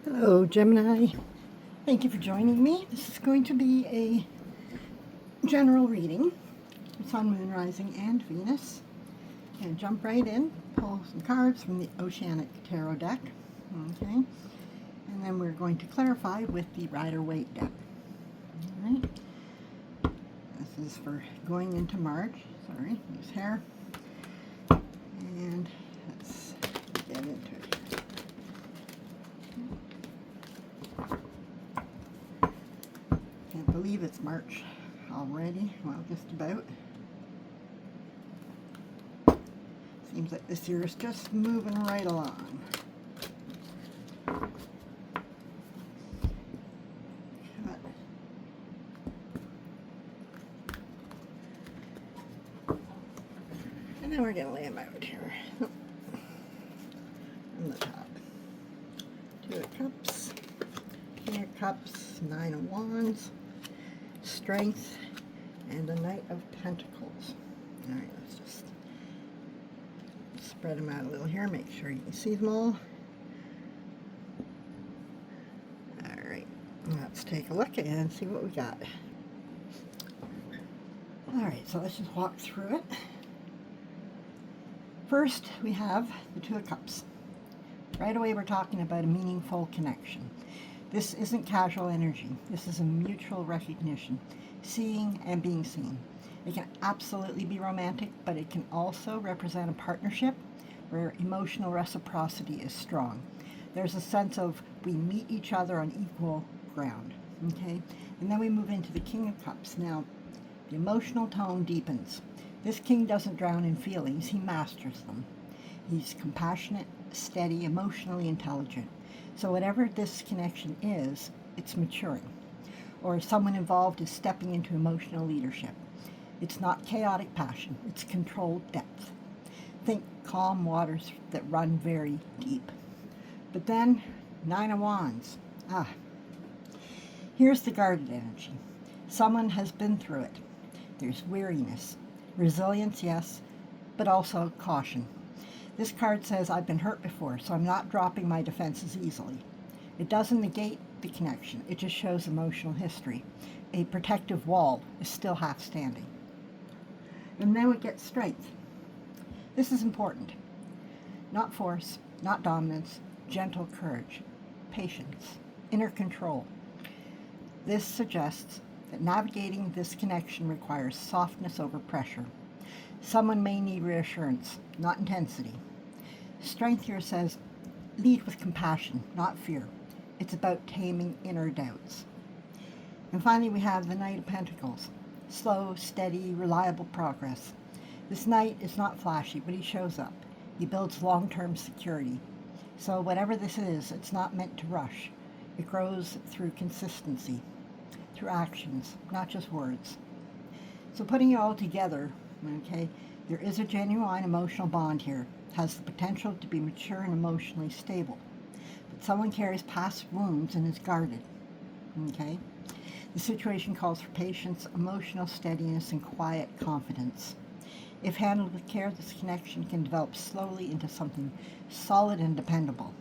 Hello, Gemini. Thank you for joining me. This is going to be a general reading. Sun, Moon, Rising, and Venus. And jump right in, pull some cards from the Oceanic Tarot deck. Okay. And then we're going to clarify with the Rider-Waite deck. All right. This is for going into March. Sorry, use hair. And let's get into it here. Can't believe it's March already. Well, just about. Seems like this year is just moving right along. And then we're going to lay them out here. On the top. Two of Cups, King of Cups, Nine of Wands, Strength, and the Knight of Pentacles. Alright, let's just spread them out a little here, make sure you can see them all. Alright, let's take a look and see what we got. Alright, so let's just walk through it. First, we have the Two of Cups. Right away, we're talking about a meaningful connection. This isn't casual energy. This is a mutual recognition, seeing and being seen. It can absolutely be romantic, but it can also represent a partnership where emotional reciprocity is strong. There's a sense of we meet each other on equal ground, okay? And then we move into the King of Cups. Now, the emotional tone deepens. This king doesn't drown in feelings, he masters them. He's compassionate, steady, emotionally intelligent. So whatever this connection is, it's maturing. Or someone involved is stepping into emotional leadership. It's not chaotic passion, it's controlled depth. Think calm waters that run very deep. But then, Nine of Wands. Here's the guarded energy. Someone has been through it. There's weariness. Resilience, yes, but also caution. This card says I've been hurt before, so I'm not dropping my defenses easily. It doesn't negate the connection. It just shows emotional history. A protective wall is still half standing. And then we get Strength. This is important. Not force, not dominance, gentle courage, patience, inner control. This suggests that navigating this connection requires softness over pressure. Someone may need reassurance, not intensity. Strength here says, lead with compassion, not fear. It's about taming inner doubts. And finally, we have the Knight of Pentacles. Slow, steady, reliable progress. This knight is not flashy, but he shows up. He builds long-term security. So whatever this is, it's not meant to rush. It grows through consistency, through actions, not just words. So putting it all together, okay, there is a genuine emotional bond here. It has the potential to be mature and emotionally stable. But someone carries past wounds and is guarded, okay? The situation calls for patience, emotional steadiness, and quiet confidence. If handled with care, this connection can develop slowly into something solid and dependable.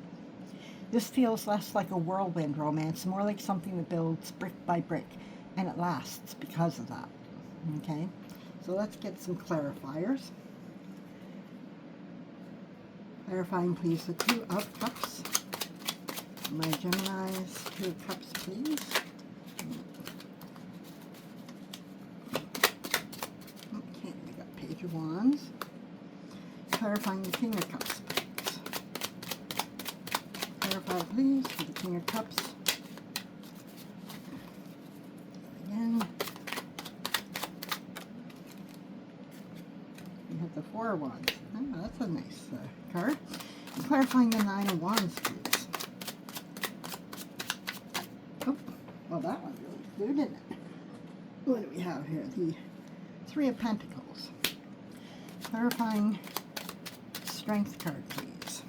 This feels less like a whirlwind romance, more like something that builds brick by brick, and it lasts because of that, okay? So let's get some clarifiers. Clarifying, please, the Two of Cups. My Geminis, Two of Cups, please. Okay, we got Page of Wands. Clarifying the King of Cups, please. Clarify, please, for the King of Cups. Again. We have the Four of Wands. Oh, that's a nice card. And clarifying the Nine of Wands, please. Oh, well, that one really flew, didn't it? What do we have here? The Three of Pentacles. Clarifying Strength card, please.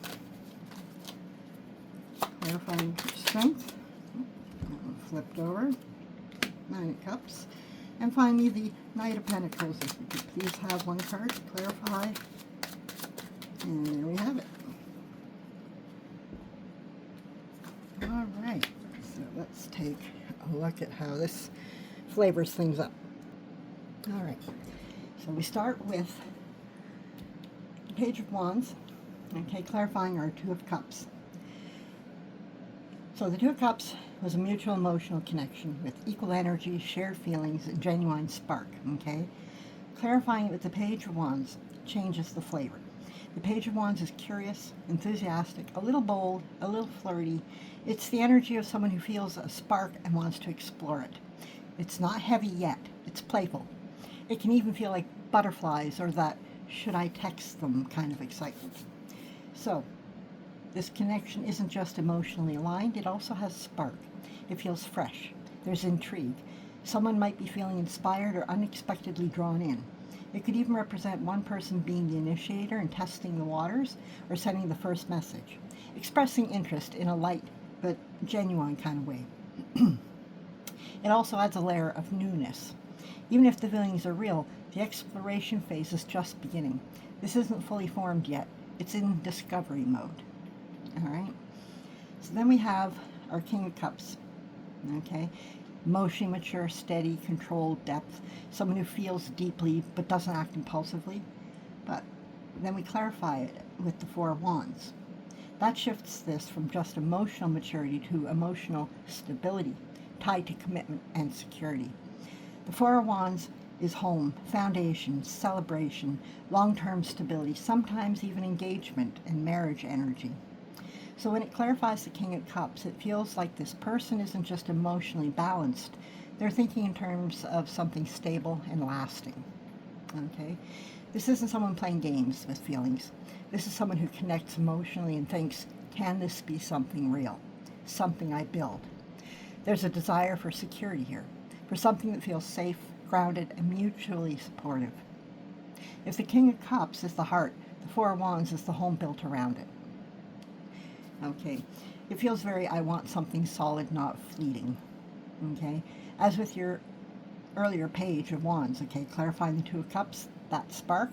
Clarifying Strength. That one flipped over. Nine of Cups. And finally, the Knight of Pentacles. If we could please have one card to clarify. And there we have it. All right, so let's take a look at how this flavors things up. All right, so we start with the Page of Wands, okay, clarifying our Two of Cups. So the Two of Cups was a mutual emotional connection with equal energy, shared feelings, and genuine spark, okay? Clarifying it with the Page of Wands changes the flavor. The Page of Wands is curious, enthusiastic, a little bold, a little flirty. It's the energy of someone who feels a spark and wants to explore it. It's not heavy yet. It's playful. It can even feel like butterflies or that should I text them kind of excitement. So, this connection isn't just emotionally aligned, it also has spark. It feels fresh. There's intrigue. Someone might be feeling inspired or unexpectedly drawn in. It could even represent one person being the initiator and testing the waters, or sending the first message, expressing interest in a light but genuine kind of way. It also adds a layer of newness. Even if the feelings are real, the exploration phase is just beginning. This isn't fully formed yet. It's in discovery mode. All right? So then we have our King of Cups. Okay? Emotionally mature, steady, controlled, depth. Someone who feels deeply but doesn't act impulsively. But then we clarify it with the Four of Wands. That shifts this from just emotional maturity to emotional stability, tied to commitment and security. The Four of Wands is home, foundation, celebration, long-term stability, sometimes even engagement and marriage energy. So when it clarifies the King of Cups, it feels like this person isn't just emotionally balanced. They're thinking in terms of something stable and lasting. Okay? This isn't someone playing games with feelings. This is someone who connects emotionally and thinks, can this be something real? Something I build? There's a desire for security here, for something that feels safe, grounded, and mutually supportive. If the King of Cups is the heart, the Four of Wands is the home built around it. Okay, it feels very, I want something solid, not fleeting. Okay, as with your earlier Page of Wands, okay, clarifying the Two of Cups, that spark,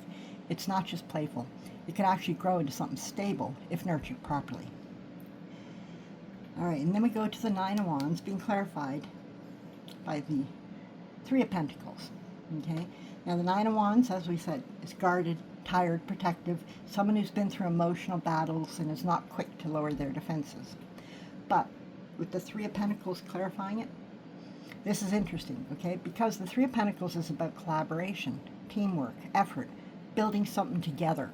it's not just playful. It can actually grow into something stable if nurtured properly. All right, and then we go to the Nine of Wands, being clarified by the Three of Pentacles. Okay, now the Nine of Wands, as we said, is guarded, tired, protective, someone who's been through emotional battles and is not quick to lower their defenses. But with the Three of Pentacles clarifying it, this is interesting, okay? Because the Three of Pentacles is about collaboration, teamwork, effort, building something together.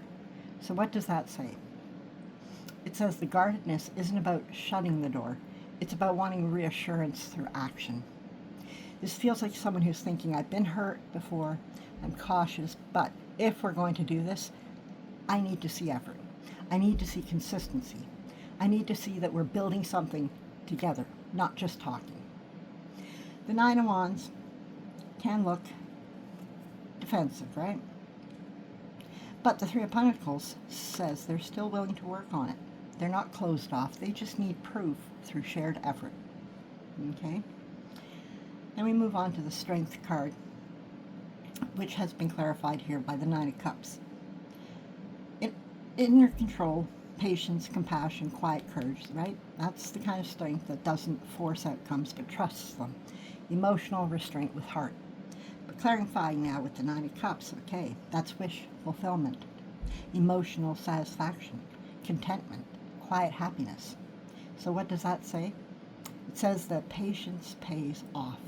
So what does that say? It says the guardedness isn't about shutting the door. It's about wanting reassurance through action. This feels like someone who's thinking, I've been hurt before, I'm cautious, but if we're going to do this, I need to see effort. I need to see consistency. I need to see that we're building something together, not just talking. The Nine of Wands can look defensive, right? But the Three of Pentacles says they're still willing to work on it. They're not closed off. They just need proof through shared effort. Okay? Then we move on to the Strength card, which has been clarified here by the Nine of Cups. Inner control, patience, compassion, quiet courage, right? That's the kind of strength that doesn't force outcomes but trusts them. Emotional restraint with heart. But clarifying now with the Nine of Cups, okay, that's wish fulfillment, emotional satisfaction, contentment, quiet happiness. So what does that say? It says that patience pays off.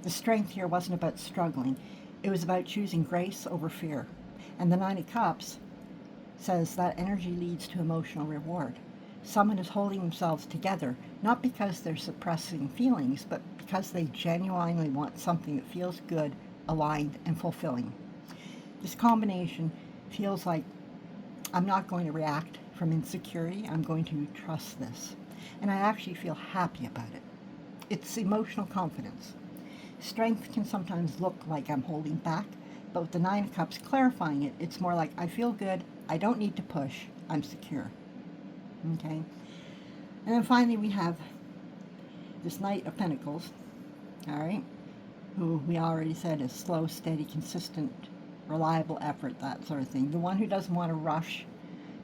The strength here wasn't about struggling. It was about choosing grace over fear. And the Nine of Cups says that energy leads to emotional reward. Someone is holding themselves together, not because they're suppressing feelings, but because they genuinely want something that feels good, aligned, and fulfilling. This combination feels like I'm not going to react from insecurity, I'm going to trust this. And I actually feel happy about it. It's emotional confidence. Strength can sometimes look like I'm holding back, but with the Nine of Cups clarifying it, it's more like I feel good, I don't need to push, I'm secure. Okay? And then finally we have this Knight of Pentacles, all right, who we already said is slow, steady, consistent, reliable effort, that sort of thing. The one who doesn't want to rush,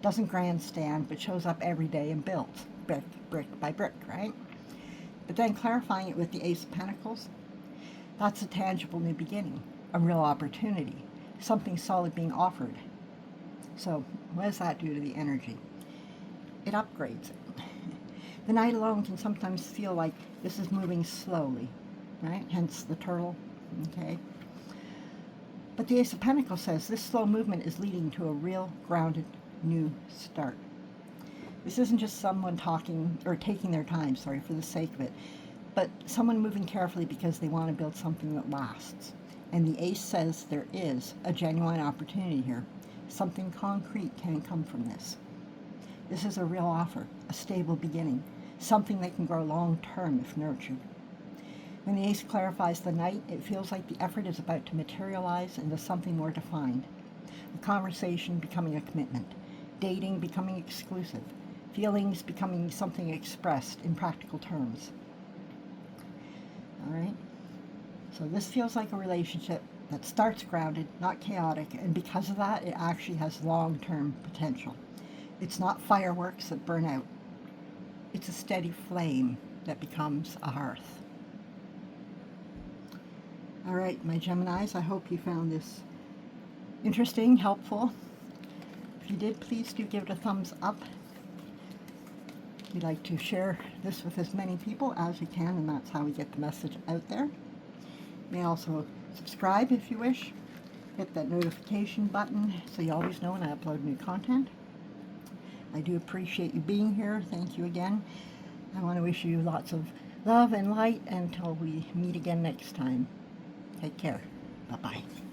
doesn't grandstand, but shows up every day and builds. brick, brick by brick, right? But then clarifying it with the Ace of Pentacles, that's a tangible new beginning, a real opportunity, something solid being offered. So what does that do to the energy? It upgrades it. The Knight alone can sometimes feel like this is moving slowly, right? Hence the turtle, okay? But the Ace of Pentacles says this slow movement is leading to a real, grounded, new start. This isn't just someone talking or taking their time, for the sake of it, but someone moving carefully because they want to build something that lasts. And the Ace says there is a genuine opportunity here. Something concrete can come from this. This is a real offer, a stable beginning, something that can grow long-term if nurtured. When the Ace clarifies the Knight, it feels like the effort is about to materialize into something more defined. A conversation becoming a commitment, dating becoming exclusive, feelings becoming something expressed in practical terms. All right? So this feels like a relationship that starts grounded, not chaotic, and because of that, it actually has long-term potential. It's not fireworks that burn out. It's a steady flame that becomes a hearth. All right, my Geminis, I hope you found this interesting, helpful. If you did, please do give it a thumbs up. We'd like to share this with as many people as we can, and that's how we get the message out there. You may also subscribe if you wish. Hit that notification button so you always know when I upload new content. I do appreciate you being here. Thank you again. I want to wish you lots of love and light until we meet again next time. Take care. Bye-bye.